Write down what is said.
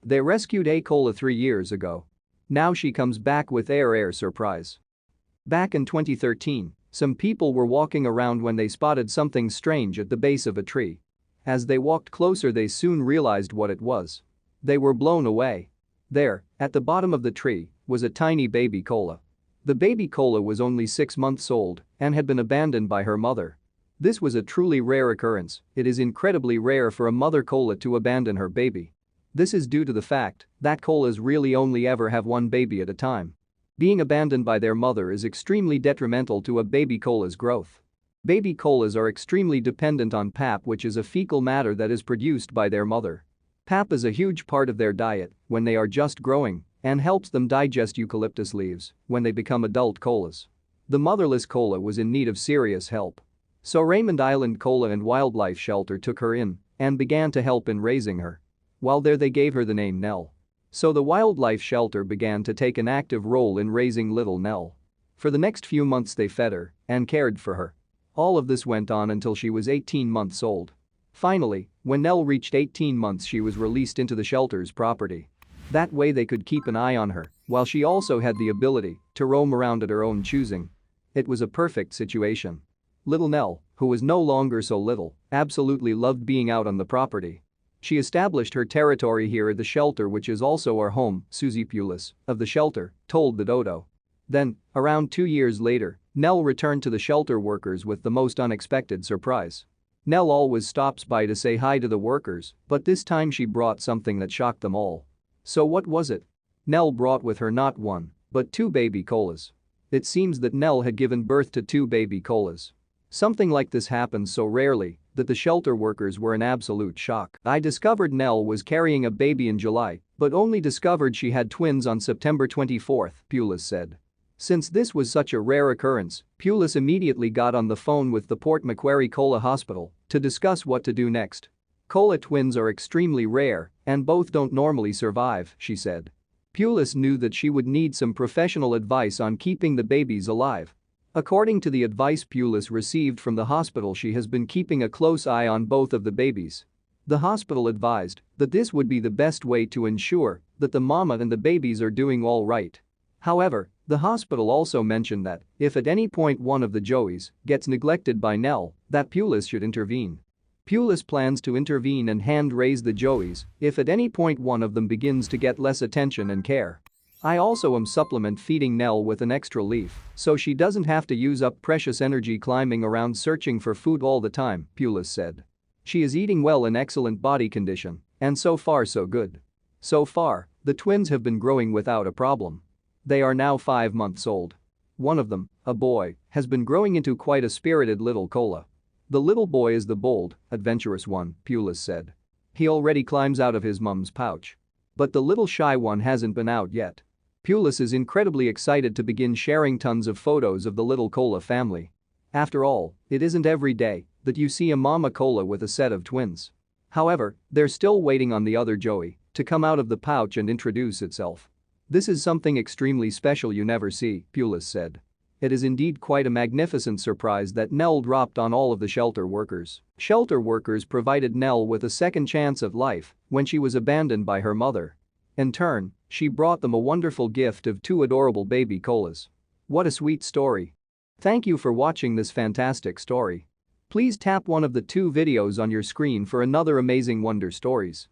They rescued a Koala 3 years ago. Now she comes back with air surprise. Back in 2013, some people were walking around when they spotted something strange at the base of a tree. As they walked closer, they soon realized what it was. They were blown away. There, at the bottom of the tree, was a tiny baby koala. The baby koala was only 6 months old and had been abandoned by her mother. This was a truly rare occurrence. It is incredibly rare for a mother koala to abandon her baby. This is due to the fact that koalas really only ever have one baby at a time. Being abandoned by their mother is extremely detrimental to a baby koala's growth. Baby koalas are extremely dependent on pap, which is a fecal matter that is produced by their mother. Pap is a huge part of their diet when they are just growing and helps them digest eucalyptus leaves when they become adult koalas. The motherless koala was in need of serious help. So Raymond Island Koala and Wildlife Shelter took her in and began to help in raising her. While there, they gave her the name Nell. So the wildlife shelter began to take an active role in raising little Nell. For the next few months they fed her and cared for her. All of this went on until she was 18 months old. Finally, when Nell reached 18 months, she was released into the shelter's property. That way they could keep an eye on her, while she also had the ability to roam around at her own choosing. It was a perfect situation. Little Nell, who was no longer so little, absolutely loved being out on the property. She established her territory here at the shelter, which is also our home, Susie Pulis, of the shelter, told the dodo. Then, around 2 years later, Nell returned to the shelter workers with the most unexpected surprise. Nell always stops by to say hi to the workers, but this time she brought something that shocked them all. So what was it? Nell brought with her not one, but 2 baby koalas. It seems that Nell had given birth to 2 baby koalas. Something like this happens so rarely that the shelter workers were in absolute shock. I discovered Nell was carrying a baby in July, but only discovered she had twins on September 24, Pulis said. Since this was such a rare occurrence, Pulis immediately got on the phone with the Port Macquarie Koala Hospital to discuss what to do next. Koala twins are extremely rare and both don't normally survive, she said. Pulis knew that she would need some professional advice on keeping the babies alive. According to the advice Pulis received from the hospital, she has been keeping a close eye on both of the babies. The hospital advised that this would be the best way to ensure that the mama and the babies are doing all right. However, the hospital also mentioned that if at any point one of the joeys gets neglected by Nell, that Pulis should intervene. Pulis plans to intervene and hand-raise the joeys if at any point one of them begins to get less attention and care. I also am supplement feeding Nell with an extra leaf so she doesn't have to use up precious energy climbing around searching for food all the time, Pulis said. She is eating well, in excellent body condition, and so far so good. So far, the twins have been growing without a problem. They are now 5 months old. One of them, a boy, has been growing into quite a spirited little koala. The little boy is the bold, adventurous one, Pulis said. He already climbs out of his mom's pouch. But the little shy one hasn't been out yet. Pulis is incredibly excited to begin sharing tons of photos of the little koala family. After all, it isn't every day that you see a mama koala with a set of twins. However, they're still waiting on the other joey to come out of the pouch and introduce itself. This is something extremely special you never see, Pulis said. It is indeed quite a magnificent surprise that Nell dropped on all of the shelter workers. Shelter workers provided Nell with a second chance at life when she was abandoned by her mother. In turn, she brought them a wonderful gift of 2 adorable baby koalas. What a sweet story. Thank you for watching this fantastic story. Please tap one of the 2 videos on your screen for another amazing wonder stories.